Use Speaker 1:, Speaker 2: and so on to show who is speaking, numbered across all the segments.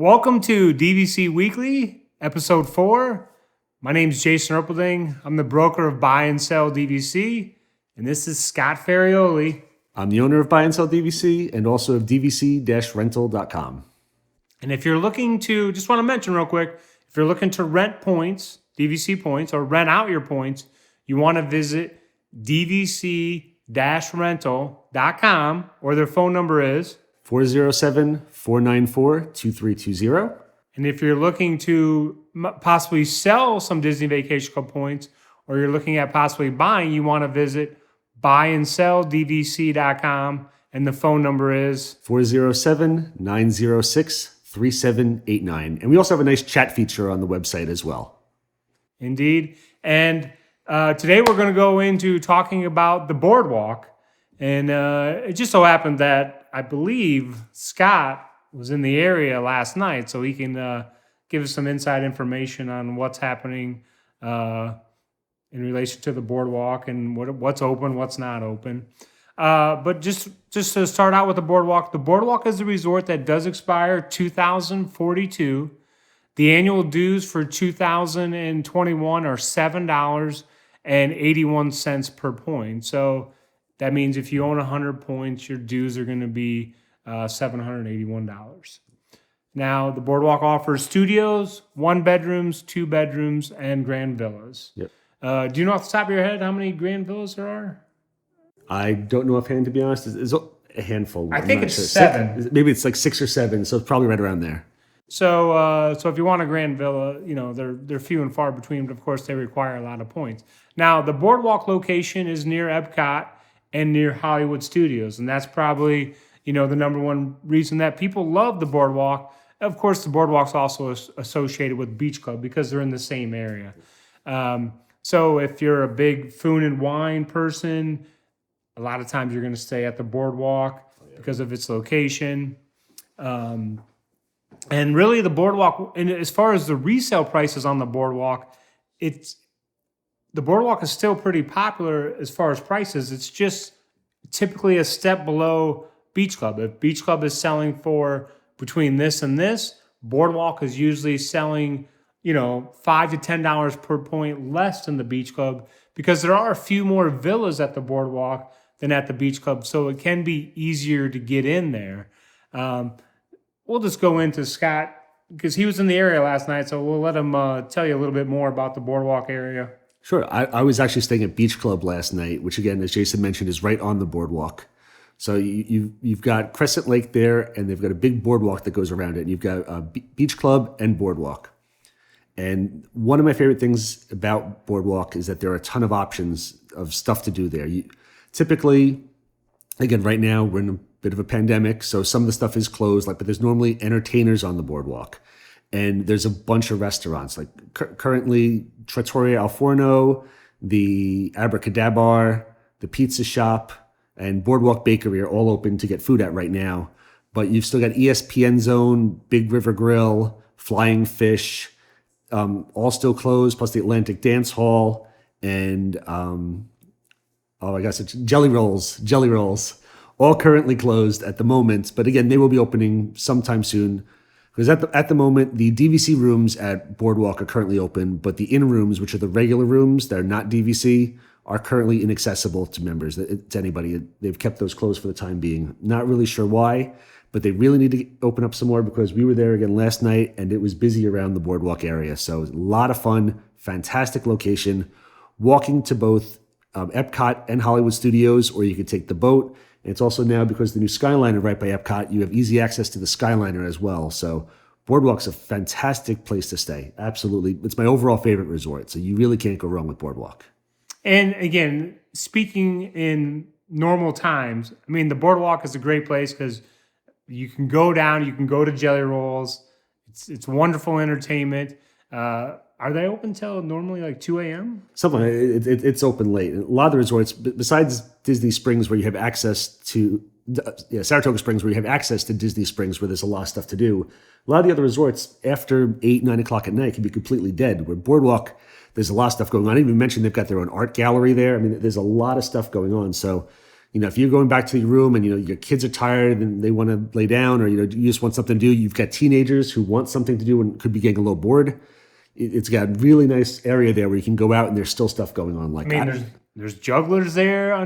Speaker 1: Welcome to DVC Weekly, episode 4. My name is Jason Erpelding. I'm the broker of Buy and Sell DVC, and this is Scott Ferrioli.
Speaker 2: I'm the owner of Buy and Sell DVC and also of DVC-Rental.com.
Speaker 1: And if you're looking to, just want to mention real quick, if you're looking to rent points, DVC points, or rent out your points, you want to visit DVC-Rental.com, or their phone number is
Speaker 2: 407-494-2320.
Speaker 1: And if you're looking to possibly sell some Disney Vacation Club points, or you're looking at possibly buying, you want to visit buyandselldvc.com, and the phone number is
Speaker 2: 407-906-3789. And we also have a nice chat feature on the website as well.
Speaker 1: Indeed. And today we're going to go into talking about the Boardwalk. And it just so happened that I believe Scott was in the area last night, so he can give us some inside information on what's happening in relation to the Boardwalk and what's open, what's not open. But just to start out with the Boardwalk is a resort that does expire 2042. The annual dues for 2021 are $7.81 per point. So that means if you own 100 points, your dues are going to be $781. Now, the Boardwalk offers studios, 1 bedrooms, 2 bedrooms, and grand villas.
Speaker 2: Yep.
Speaker 1: Do you know off the top of your head how many grand villas there are?
Speaker 2: I don't know offhand, to be honest. It's a handful.
Speaker 1: I think it's 7.
Speaker 2: Maybe it's like 6 or 7, so it's probably right around there.
Speaker 1: So if you want a grand villa, they're few and far between, but of course they require a lot of points. Now, the Boardwalk location is near Epcot and near Hollywood Studios, and that's probably the number one reason that people love the Boardwalk. Of course, the Boardwalk's also associated with Beach Club because they're in the same area. So if you're a big food and wine person, a lot of times you're going to stay at the Boardwalk because of its location. And really, the Boardwalk, and as far as the resale prices on the Boardwalk, the Boardwalk is still pretty popular as far as prices. It's just typically a step below Beach Club. If Beach Club is selling for between this and this, Boardwalk is usually selling, $5 to $10 per point less than the Beach Club because there are a few more villas at the Boardwalk than at the Beach Club, so it can be easier to get in there. We'll just go into Scott because he was in the area last night, so we'll let him tell you a little bit more about the Boardwalk area.
Speaker 2: Sure. I was actually staying at Beach Club last night, which again, as Jason mentioned, is right on the Boardwalk. So you've got Crescent Lake there, and they've got a big boardwalk that goes around it. And you've got Beach Club and Boardwalk. And one of my favorite things about Boardwalk is that there are a ton of options of stuff to do there. Typically, again, right now we're in a bit of a pandemic, so some of the stuff is closed. But there's normally entertainers on the Boardwalk, and there's a bunch of restaurants. Like currently, Trattoria Al Forno, the Abracadabar, the Pizza Shop, and Boardwalk Bakery are all open to get food at right now. But you've still got ESPN Zone, Big River Grill, Flying Fish, all still closed, plus the Atlantic Dance Hall, and it's Jelly Rolls, all currently closed at the moment. But again, they will be opening sometime soon. Because at the moment, the DVC rooms at Boardwalk are currently open, but the in rooms, which are the regular rooms that are not DVC, are currently inaccessible to members, to anybody. They've kept those closed for the time being. Not really sure why, but they really need to open up some more because we were there again last night and it was busy around the Boardwalk area. So a lot of fun, fantastic location. Walking to both Epcot and Hollywood Studios, or you could take the boat. And it's also now, because the new Skyliner right by Epcot, you have easy access to the Skyliner as well. So Boardwalk's a fantastic place to stay. Absolutely. It's my overall favorite resort. So you really can't go wrong with Boardwalk.
Speaker 1: And again, speaking in normal times, the Boardwalk is a great place because you can go down, you can go to Jelly Rolls. It's wonderful entertainment. Are they open till normally like 2 a.m.?
Speaker 2: Something. It's open late. A lot of the resorts, besides Disney Springs, where you have access to, Saratoga Springs, where you have access to Disney Springs, where there's a lot of stuff to do. A lot of the other resorts, after 8, 9 o'clock at night, can be completely dead. Where Boardwalk, there's a lot of stuff going on. I didn't even mention they've got their own art gallery there. There's a lot of stuff going on. So If you're going back to your room and, your kids are tired and they want to lay down, or, you just want something to do, you've got teenagers who want something to do and could be getting a little bored. It's got a really nice area there where you can go out and there's still stuff going on. Like,
Speaker 1: there's jugglers there.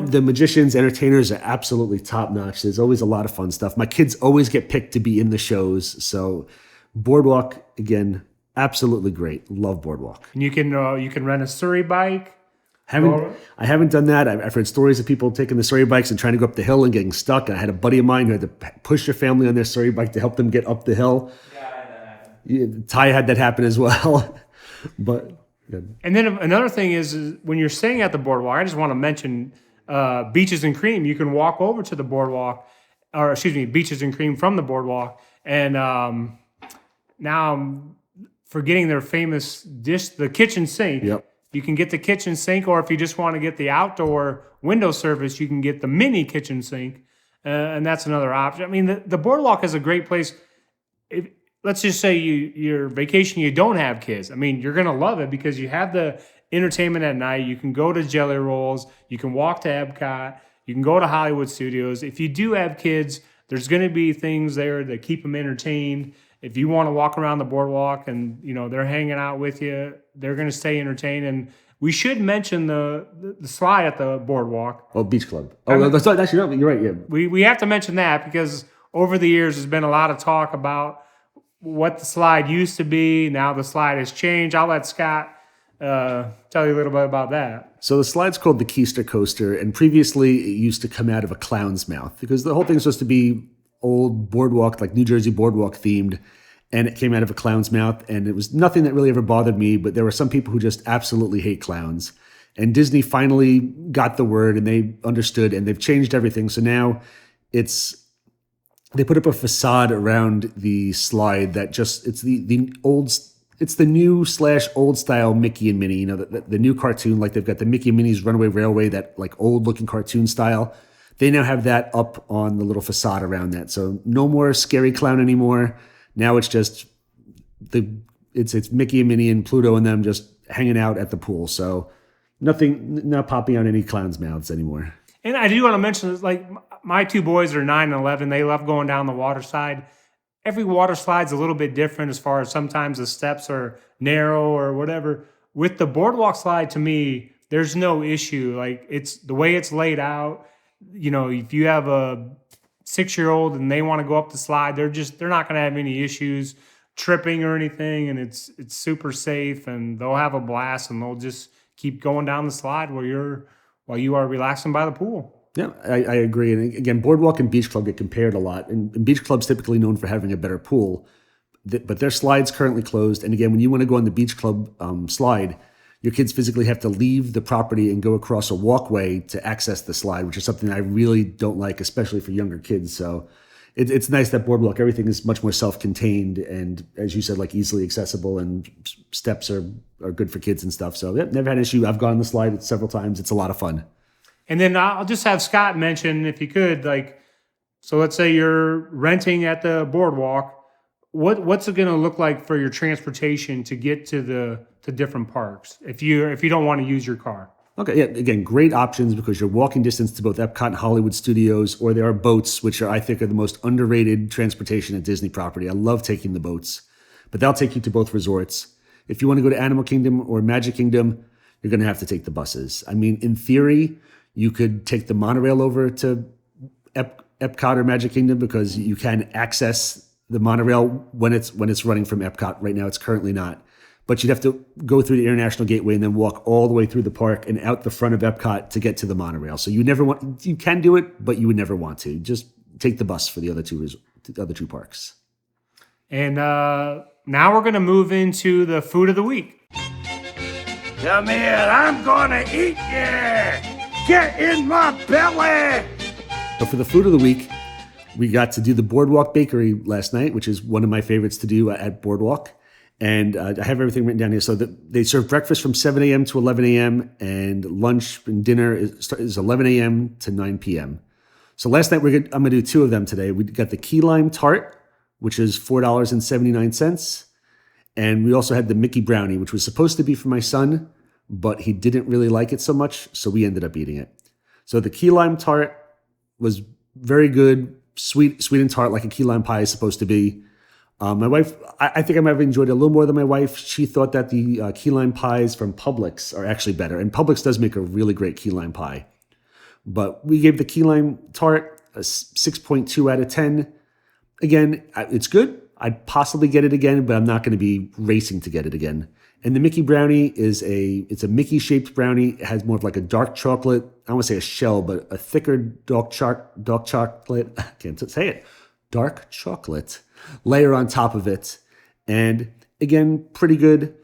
Speaker 2: The magicians, entertainers are absolutely top notch. There's always a lot of fun stuff. My kids always get picked to be in the shows. So Boardwalk, again, absolutely great. Love Boardwalk.
Speaker 1: And you can rent a Surrey bike.
Speaker 2: I haven't done that. I've heard stories of people taking the Surrey bikes and trying to go up the hill and getting stuck. I had a buddy of mine who had to push their family on their Surrey bike to help them get up the hill. Yeah, I had that happen. Ty had that happen as well. But yeah.
Speaker 1: And then another thing is when you're staying at the Boardwalk, I just want to mention Beaches and Cream. You can walk over to the Boardwalk, Beaches and Cream from the Boardwalk. And now I'm forgetting their famous dish, the kitchen sink.
Speaker 2: Yep.
Speaker 1: You can get the kitchen sink, or if you just want to get the outdoor window service, you can get the mini kitchen sink, and that's another option. I mean, the Boardwalk is a great place. Let's just say your vacation, you don't have kids. I mean, you're going to love it because you have the entertainment at night. You can go to Jelly Rolls. You can walk to Epcot. You can go to Hollywood Studios. If you do have kids, there's going to be things there that keep them entertained. If you want to walk around the Boardwalk and, they're hanging out with you, they're going to stay entertained. And we should mention the slide at the Boardwalk.
Speaker 2: Oh, Beach Club. Oh, that's actually, no, you're right. Yeah.
Speaker 1: We have to mention that because over the years, there's been a lot of talk about what the slide used to be. Now the slide has changed. I'll let Scott tell you a little bit about that.
Speaker 2: So the slide's called the Keister Coaster. And previously, it used to come out of a clown's mouth because the whole thing's supposed to be old Boardwalk, like New Jersey Boardwalk themed, and it came out of a clown's mouth, and it was nothing that really ever bothered me, but there were some people who just absolutely hate clowns. And Disney finally got the word, and they understood, and they've changed everything. So now they put up a facade around the slide that it's the new / old style Mickey and Minnie, the new cartoon, like they've got the Mickey and Minnie's Runaway Railway, that like old looking cartoon style. They now have that up on the little facade around that. So no more scary clown anymore. Now it's just it's Mickey and Minnie and Pluto and them just hanging out at the pool. So not popping out any clowns' mouths anymore.
Speaker 1: And I do want to mention, like, my two boys are 9 and 11. They love going down the water slide. Every water slide's a little bit different as far as sometimes the steps are narrow or whatever. With the Boardwalk slide, to me, there's no issue. Like, it's the way it's laid out. If you have a 6-year-old and they want to go up the slide, they're not going to have any issues tripping or anything, and it's super safe, and they'll have a blast, and they'll just keep going down the slide while you are relaxing by the pool.
Speaker 2: Yeah, I agree. And again, Boardwalk and Beach Club get compared a lot, and Beach Club's typically known for having a better pool, but their slide's currently closed. And again, when you want to go on the Beach Club slide, your kids physically have to leave the property and go across a walkway to access the slide, which is something I really don't like, especially for younger kids. So it's nice that Boardwalk, everything is much more self-contained and, as you said, like easily accessible, and steps are good for kids and stuff. So yeah, never had an issue. I've gone on the slide several times. It's a lot of fun.
Speaker 1: And then I'll just have Scott mention, if you could, so let's say you're renting at the Boardwalk. What's it going to look like for your transportation to get to different parks if you don't want to use your car?
Speaker 2: Okay, yeah, again, great options because you're walking distance to both Epcot and Hollywood Studios, or there are boats, which I think are the most underrated transportation at Disney property. I love taking the boats, but they'll take you to both resorts. If you want to go to Animal Kingdom or Magic Kingdom, you're going to have to take the buses. I mean, in theory, you could take the monorail over to Epcot or Magic Kingdom because you can access the monorail when it's running from Epcot. Right now, it's currently not. But you'd have to go through the International Gateway and then walk all the way through the park and out the front of Epcot to get to the monorail. So you can do it, but you would never want to. Just take the bus for the other two parks.
Speaker 1: And now we're going to move into the food of the week.
Speaker 3: Come here, I'm going to eat you. Get in my belly.
Speaker 2: So for the food of the week, we got to do the Boardwalk Bakery last night, which is one of my favorites to do at Boardwalk. And I have everything written down here. So they serve breakfast from 7 a.m. to 11 a.m. and lunch and dinner is 11 a.m. to 9 p.m. So last night, I'm going to do two of them today. We got the key lime tart, which is $4.79. And we also had the Mickey brownie, which was supposed to be for my son, but he didn't really like it so much, so we ended up eating it. So the key lime tart was very good, sweet and tart, like a key lime pie is supposed to be. My wife, I think I might have enjoyed it a little more than my wife. She thought that the key lime pies from Publix are actually better. And Publix does make a really great key lime pie. But we gave the key lime tart a 6.2 out of 10. Again, it's good. I'd possibly get it again, but I'm not going to be racing to get it again. And the Mickey brownie it's a Mickey shaped brownie. It has more of like a dark chocolate. I don't want to say a shell, but a thicker dark chocolate. I can't say it. Dark chocolate layer on top of it. And again, pretty good.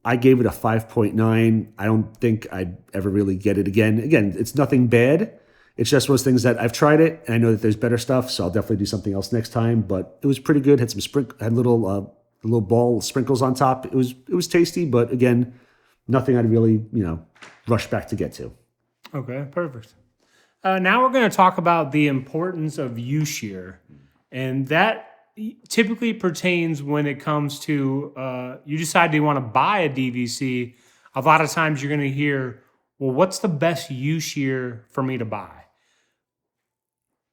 Speaker 2: I gave it a 5.9. I don't think I'd ever really get it again. Again, it's nothing bad. It's just one of those things that I've tried it and I know that there's better stuff, so I'll definitely do something else next time. But it was pretty good. Had some had little ball sprinkles on top. It was tasty, but again, nothing I'd really rush back to get to.
Speaker 1: Okay, perfect. Now we're going to talk about the importance of U-Shear, and that typically pertains when it comes to you decide you want to buy a DVC. A lot of times you're going to hear, well, what's the best U-Shear for me to buy?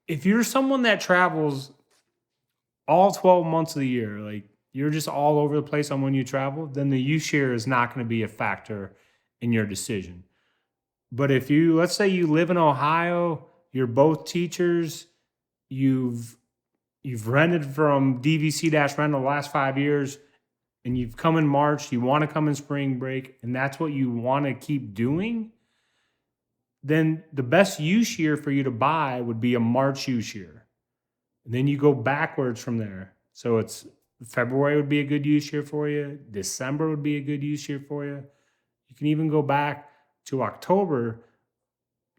Speaker 1: If you're someone that travels all 12 months of the year, like you're just all over the place on when you travel, then the U-Shear is not going to be a factor in your decision. But if let's say you live in Ohio, you're both teachers, you've rented from DVC-Rental the last 5 years, and you've come in March, you want to come in spring break, and that's what you want to keep doing, then the best U-Shear for you to buy would be a March U-Shear. And then you go backwards from there. So it's February would be a good U-Shear for you. December would be a good U-Shear for you. You can even go back to October.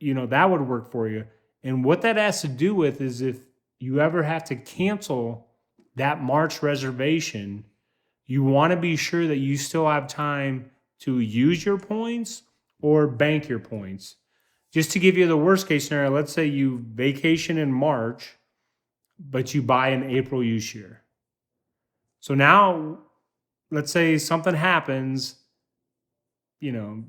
Speaker 1: That would work for you. And what that has to do with is if you ever have to cancel that March reservation, you want to be sure that you still have time to use your points or bank your points. Just to give you the worst case scenario, let's say you vacation in March, but you buy an April U-Shear. So now, let's say something happens, someone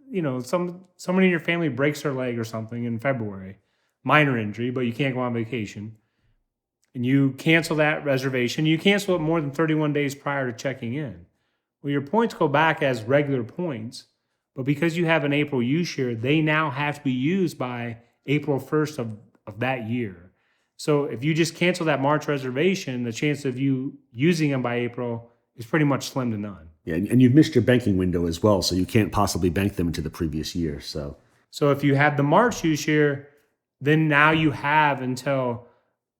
Speaker 1: in your family breaks their leg or something in February, minor injury, but you can't go on vacation. And you cancel that reservation. You cancel it more than 31 days prior to checking in. Well, your points go back as regular points. But because you have an April U-Shear, they now have to be used by April 1st of that year. So if you just cancel that March reservation, the chance of you using them by April is pretty much slim to none.
Speaker 2: Yeah, and you've missed your banking window as well, so you can't possibly bank them into the previous year. So
Speaker 1: if you have the March U-Shear, then now you have until,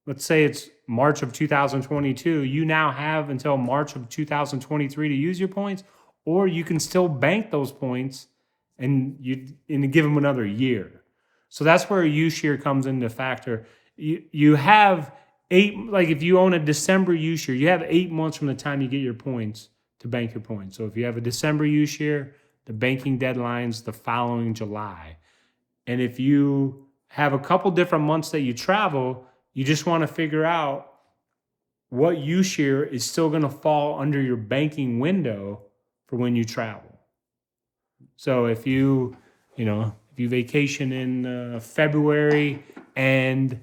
Speaker 1: let's say it's March of 2022, you now have until March of 2023 to use your points, or you can still bank those points and give them another year. So that's where U-Shear comes into factor. You have if you own a December U-Shear, you have 8 months from the time you get your points to bank your points. So if you have a December U-Shear, the banking deadline's the following July. And if you have a couple different months that you travel, you just want to figure out what U-Shear is still going to fall under your banking window for when you travel. So if you vacation in February and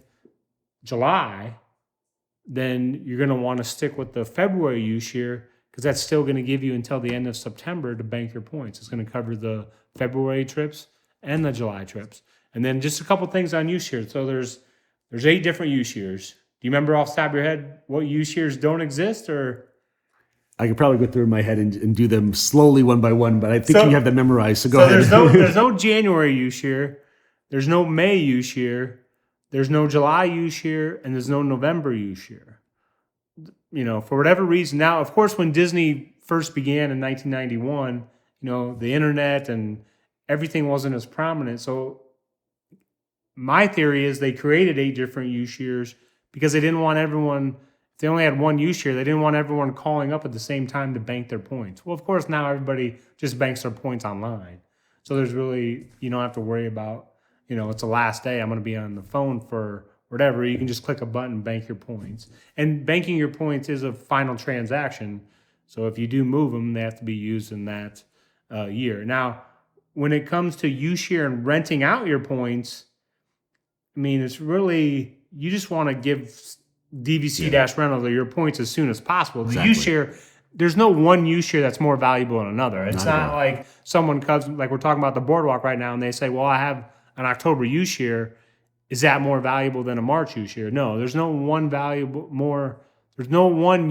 Speaker 1: July, then you're going to want to stick with the February U-Shear because that's still going to give you until the end of September to bank your points. It's going to cover the February trips and the July trips. And then just a couple things on U-Shear. So there's 8 different U-Shears. Do you remember off the top of your head what U-Shears don't exist, or?
Speaker 2: I could probably go through in my head and do them slowly one by one, but I think you have them memorized. So go ahead.
Speaker 1: There's no January U-Shear. There's no May U-Shear. There's no July U-Shear, and there's no November U-Shear. For whatever reason. Now, of course, when Disney first began in 1991, the internet and everything wasn't as prominent. So my theory is they created 8 different U-Shears because they didn't want everyone. If they only had one U-Shear, they didn't want everyone calling up at the same time to bank their points. Well, of course, now everybody just banks their points online. So there's really, you don't have to worry about, it's the last day, I'm going to be on the phone for whatever. You can just click a button and bank your points. And banking your points is a final transaction. So if you do move them, they have to be used in that year. Now, when it comes to U-Shear and renting out your points, I mean, it's really, you just want to give DVC-Rental your points as soon as possible. The
Speaker 2: Exactly.
Speaker 1: U-share, there's no one U-share that's more valuable than another. It's
Speaker 2: Not at
Speaker 1: not
Speaker 2: all.
Speaker 1: like someone comes, like we're talking about the Boardwalk right now, and they say, well, I have an October U-share. Is that more valuable than a March U-share? No, there's no one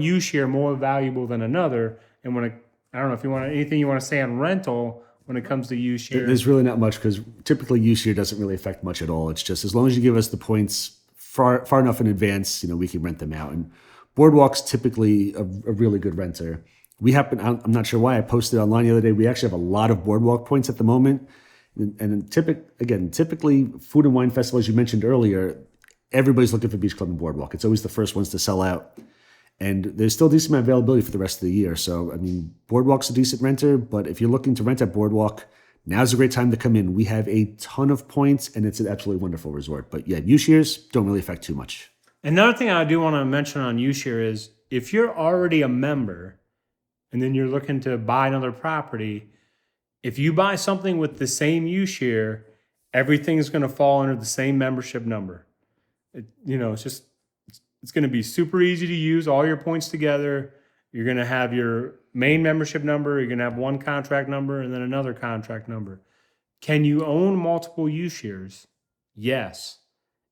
Speaker 1: U-share more valuable than another. And I don't know if you want anything you want to say on rental when it comes to U-share.
Speaker 2: There's really not much because typically U-share doesn't really affect much at all. It's just as long as you give us the points far enough in advance, we can rent them out. And Boardwalk's typically a really good renter. I'm not sure why I posted online the other day. We actually have a lot of Boardwalk points at the moment. And typically food and wine festival, as you mentioned earlier, everybody's looking for Beach Club and Boardwalk. It's always the first ones to sell out. And there's still decent amount of availability for the rest of the year. So, I mean, Boardwalk's a decent renter, but if you're looking to rent at Boardwalk, now's a great time to come in. We have a ton of points, and it's an absolutely wonderful resort. But yeah, U-shares don't really affect too much.
Speaker 1: Another thing I do want to mention on U-share is if you're already a member and then you're looking to buy another property, if you buy something with the same U-share, everything's going to fall under the same membership number. It's going to be super easy to use, all your points together. You're going to have your main membership number. You're going to have one contract number and then another contract number. Can you own multiple U-shares? Yes.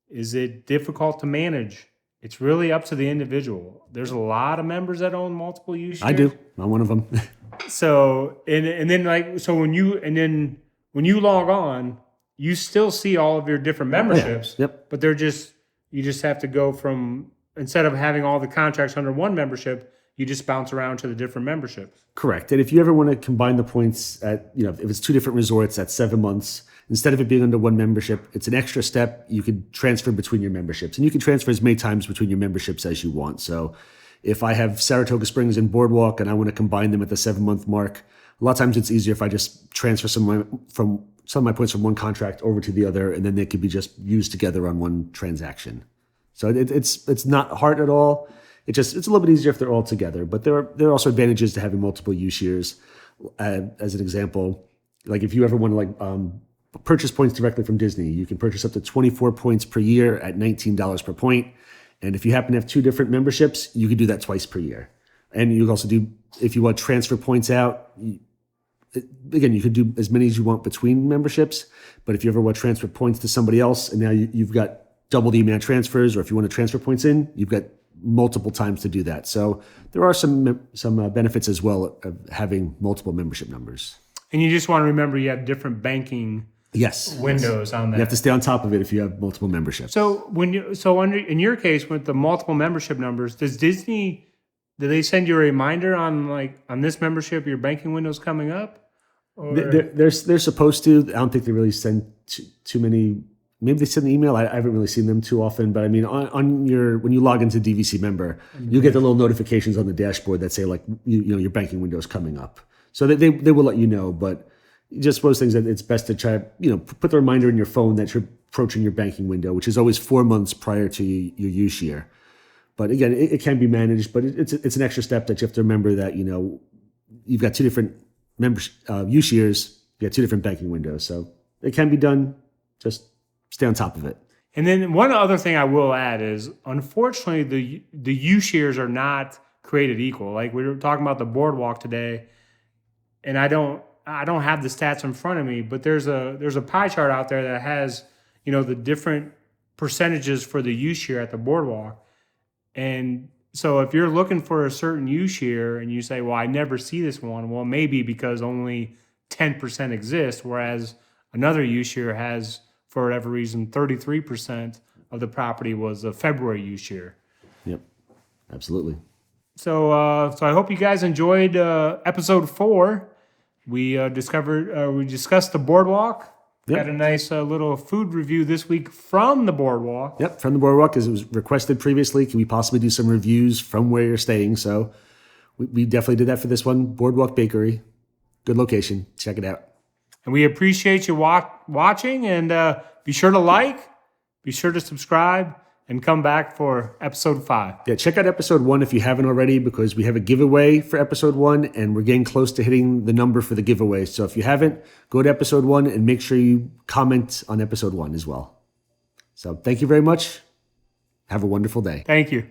Speaker 1: Is it difficult to manage? It's really up to the individual. There's a lot of members that own multiple U-shares.
Speaker 2: I do. I'm one of them.
Speaker 1: So when you log on, you still see all of your different memberships.
Speaker 2: Yep.
Speaker 1: But you just have to go from, instead of having all the contracts under one membership, you just bounce around to the different memberships.
Speaker 2: Correct. And if you ever want to combine the points if it's 2 different resorts at 7 months, instead of it being under one membership, it's an extra step. You could transfer between your memberships, and you can transfer as many times between your memberships as you want. So if I have Saratoga Springs and Boardwalk and I want to combine them at the 7-month mark, a lot of times it's easier if I just transfer some of my points from one contract over to the other, and then they could be just used together on one transaction. So it's not hard at all. It's a little bit easier if they're all together. But there are also advantages to having multiple U-shares. As an example, like if you ever want to purchase points directly from Disney, you can purchase up to 24 points per year at $19 per point. And if you happen to have 2 different memberships, you can do that twice per year. And you can also do, if you want to transfer points out, again, you could do as many as you want between memberships. But if you ever want to transfer points to somebody else, and now you've got double the amount of transfers, or if you want to transfer points in, you've got multiple times to do that. So there are some benefits as well of having multiple membership numbers.
Speaker 1: And you just want to remember you have different banking windows on that.
Speaker 2: You have to stay on top of it if you have multiple memberships.
Speaker 1: So in your case with the multiple membership numbers, do they send you a reminder on this membership your banking window's coming up? Or?
Speaker 2: They're supposed to. I don't think they really send too many. Maybe they send an email. I haven't really seen them too often, but I mean, when you log into DVC Member, you'll get the little notifications on the dashboard that say your banking window is coming up. So they will let you know, but just those things that it's best to try put the reminder in your phone that you're approaching your banking window, which is always 4 months prior to your U-share. But again, it can be managed, but it's an extra step that you have to remember that you've got 2 different U-shares, you got 2 different banking windows, so it can be done. Just stay on top of it.
Speaker 1: And then one other thing I will add is, unfortunately, the U-shares are not created equal. Like we were talking about the Boardwalk today, and I don't have the stats in front of me, but there's a pie chart out there that has the different percentages for the U-share at the Boardwalk. And so if you're looking for a certain U-share and you say, well, I never see this one, well, maybe because only 10% exists, whereas another U-share has, for whatever reason, 33% of the property was a February U-share.
Speaker 2: Yep, absolutely.
Speaker 1: So I hope you guys enjoyed episode 4. We discussed the Boardwalk.
Speaker 2: Yep.
Speaker 1: Got a nice little food review this week from the Boardwalk.
Speaker 2: Yep, from the Boardwalk, as it was requested previously. Can we possibly do some reviews from where you're staying? So we definitely did that for this one. Boardwalk Bakery, good location. Check it out.
Speaker 1: And we appreciate you watching. And be sure to like, be sure to subscribe, and come back for episode 5.
Speaker 2: Yeah, check out episode 1 if you haven't already, because we have a giveaway for episode 1, and we're getting close to hitting the number for the giveaway. So if you haven't, go to episode 1 and make sure you comment on episode 1 as well. So thank you very much. Have a wonderful day.
Speaker 1: Thank you.